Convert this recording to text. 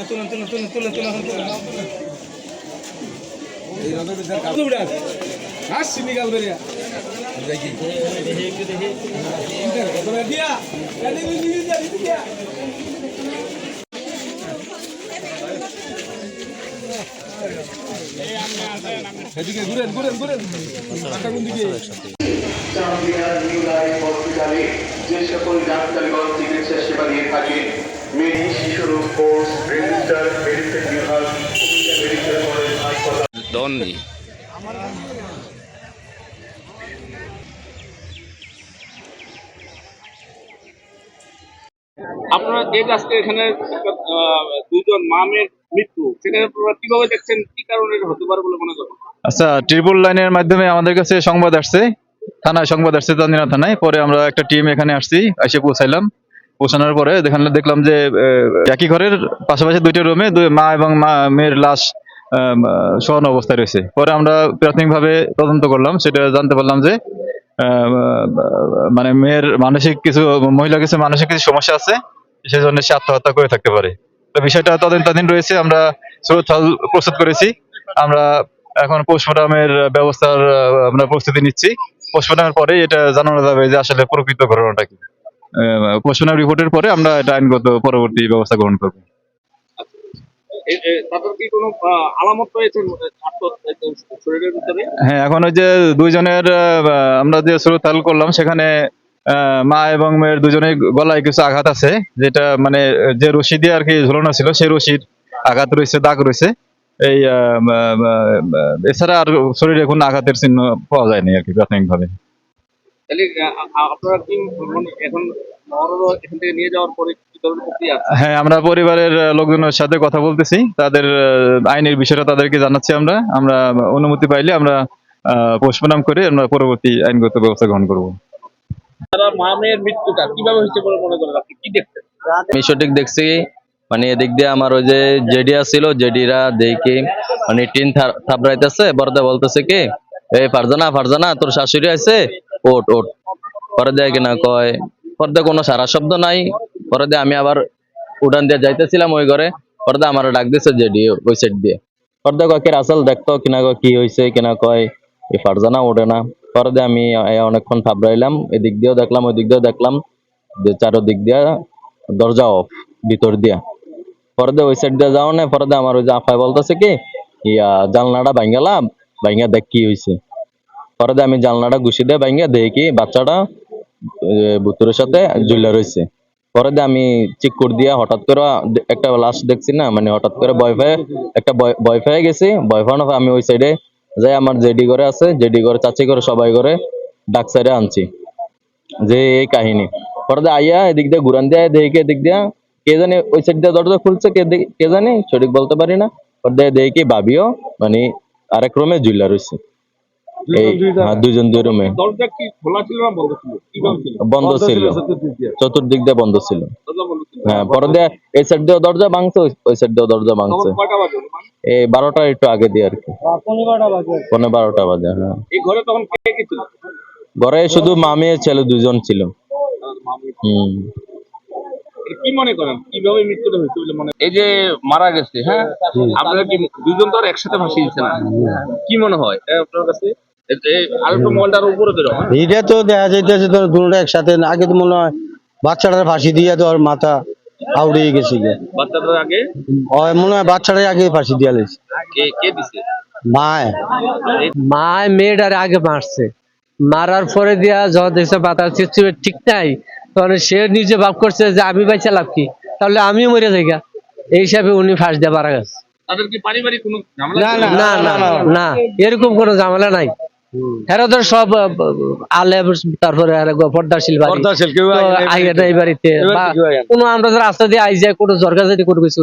তুলেন তুলেন তুলেন তুলেন তুলেন তুলেন এই রদে বিদার কাজ তো বিদার হাস সিনিগাল বেরিয়া দেখি একটু দেখি কত দিয়া কালি দিদি দিয়া এদিকে ঘুরেন ঘুরেন ঘুরেন আটা কোন দিকে চাঁদিয়ার নিউ লাইফ হসপিটালে যে সকল ডাক্তারগণ চিকিৎসা সেবা দিয়ে থাকে মেডি শিশু রোগ কোর্স রেজিস্টার মেডিসিন বিভাগ মেডিকেল কলেজ হাসপাতাল দন্ডি আপনারা এই আজকে এখানে দুজন মামের মৃত্যু সেখানে আপনারা কিভাবে দেখছেন, কি কারণে হতে পারে বলে মনে করেন? আচ্ছা, ট্রিপল লাইনের মাধ্যমে আমাদের কাছে সংবাদ আসছে, থানায় সংবাদ আসছে, চান্দিনা থানায়। পরে আমরা একটা টিম এখানে আসছি, এসে পৌঁছাইলাম। পৌঁছানোর পরে দেখলাম যে একই ঘরের পাশাপাশি দুইটা রুমে মা এবং মেয়ের লাশ শোয়ানো অবস্থায় রয়েছে। পরে আমরা প্রাথমিকভাবে তদন্ত করলাম, সেটা জানতে পারলাম যে মানে মেয়ের মহিলা কিছু মানসিক কিছু সমস্যা আছে, সেজন্য সে আত্মহত্যা করে থাকতে পারে। তো বিষয়টা তদন্তাধীন রয়েছে, আমরা প্রস্তুত করেছি। আমরা এখন পোস্টমর্টমের ব্যবস্থার আমরা প্রস্তুতি নিচ্ছি। পোস্টমর্টমের পরে এটা জানানো যাবে যে আসলে প্রকৃত ঘটনাটা কি। পোস্টমর্টম রিপোর্টের পরে আমরা এটা আইনগত পরবর্তী ব্যবস্থা গ্রহণ করব। তাদের কি কোনো আলামত রয়েছে শরীরের ভিতরে? হ্যাঁ, এখন ওই যে দুইজনের আমরা যে সুরতাল করলাম, সেখানে মা এবং মেয়ের দুজনের গলায় কিছু আঘাত আছে, যেটা মানে যে রশি দিয়ে আর কি ঝুলানো ছিল, সেই রশির আঘাত রয়েছে, দাগ রয়েছে। এই এছাড়া আর শরীরে কোনো আঘাতের চিহ্ন পাওয়া যায়নি আর কি প্রাথমিকভাবে। তাহলে আপনারা কি এখন এখান থেকে নিয়ে যাওয়ার পরে কি ধরনের প্রক্রিয়া আছে? হ্যাঁ, আমরা পরিবারের লোকজনের সাথে কথা বলতেছি, তাদের আইনের বিষয়টা তাদেরকে জানাচ্ছি। আমরা অনুমতি পাইলে আমরা পোস্টমর্টম করে আমরা পরবর্তী আইনগত ব্যবস্থা গ্রহণ করব। তারা মামের মৃত্যুটা কিভাবে হয়েছে বলে মনে করেন, আপনি কি দেখছেন? আমি সঠিক দেখছি, মানে এদিক দিয়ে আমার ওই যে জেডিয়া ছিল, জেডিরা দেখি মানে টিন থাপড়াইতেছে, বরদা বলতেছে কি এই ফারজানা ফারজানা তোর শাশুড়ি আছে, ওট ওট। পরে দেয় কিনা কয়, পরে কোনো সারা শব্দ নাই। পরে আমি আবার উড়ান দিয়ে যাইতেছিলাম ওই ঘরে, পরে আমার ডাক দিছে জেডি ওই সাইড দিয়ে। পরে কয় কে রাসেল দেখতো কিনা, কয় কি হয়েছে কিনা, কয় এই ফারজানা ওঠে না। পরে আমি অনেকক্ষণ থাপড়াইলাম, এদিক দিয়েও দেখলাম ওই দিক দিয়েও দেখলাম, যে চারোদিক দিয়া দরজা অফ ভিতর দিয়া। পরে ওই সাইড দিয়ে যাও না, পরে আমার ওই যে আফায় বলতেছে কি জানলাটা ভাঙ্গালাম, ভাঙ্গা দেখ কি হয়েছে। পরে আমি জানলাটা ঘুষি দিয়ে ভাঙ্গা দেখি বাচ্চাটা ভুতুরের সাথে ঝুলে রয়েছে। পরে আমি চেক করে দিয়া হঠাৎ করে একটা লাশ দেখছি না, মানে হঠাৎ করে ভয় পেয়ে গেছি। ভয় পাওয়ার আমি ওই সাইডে যাই, আমার জেডি ঘরে আছে, জেডি ঘরে চাচি ঘরে সবাই ঘরে ডাক সাইডে আনছি যে এই কাহিনী। পরে আইয়া এদিক দিয়ে ঘুরান দিয়ে দেখি, এদিক দিয়া কে জানি ওই সাইড দিয়ে দরজা খুলছে, কে জানি সঠিক বলতে পারি না। পরে দেখি ভাবিও মানে আরেক রুমে ঝুলা রয়েছে। এই দুইজন দুই রুমে। দরজা কি খোলা ছিল না বন্ধ ছিল? বন্ধ ছিল, চতুর্দিক দিয়ে বন্ধ ছিল। হ্যাঁ, পরে এই সাইড দিয়ে দরজা ভাঙছে, ওই সাইড দিয়ে দরজা ভাঙছে। এই 12টা একটু আগে দিয়ে আর কি, 12:15 বাজে। হ্যাঁ, এই ঘরে তখন কে কে ছিল? ঘরে শুধু মামি ছেলে দুজন ছিল। কি মনে করেন কিভাবে মৃত্যুটা হয়েছে বলে মনে? এই যে মারা গেছে, হ্যাঁ, আপনারা কি দুজন তো আর একসাথে ভাসিয়ে দিচ্ছে না, কি মনে হয় আপনার কাছে? আরেকটু মোবাইলটার উপরে ধরো। এটা তো দেখা যাইতেছে তোর দুটোটা একসাথে। আগে তো মনে হয় বাচ্চাটার ফাঁসি দিয়ে তোর মাথা আউড়িয়ে গেছে। বাচ্চাটার আগে মনে হয় বাচ্চাটার আগে ফাঁসি দিয়া লেছে। কে দিছে? মায় মেয়েটার আগে মারছে, মারার পরে দিয়া যখন দেখছে মাথার সিস্টেমে ঠিক নাই, তখন সে নিজে ভাব করছে যে আমি বাইচা লাভ কি, তাহলে আমিও মরে যাই। এই হিসাবে উনি ফাঁস দিয়ে মারা গেছে। তাদের কি পারিবারিক কোনো ঝামেলা? না না না, এরকম কোনো ঝামেলা নাই। এরা তো সব আলেম, তারপরে পর্দাশীল বাড়িতে কোনো আমরা রাস্তা দিয়ে আই যায়, কোনো সরকার যদি কোনো কিছু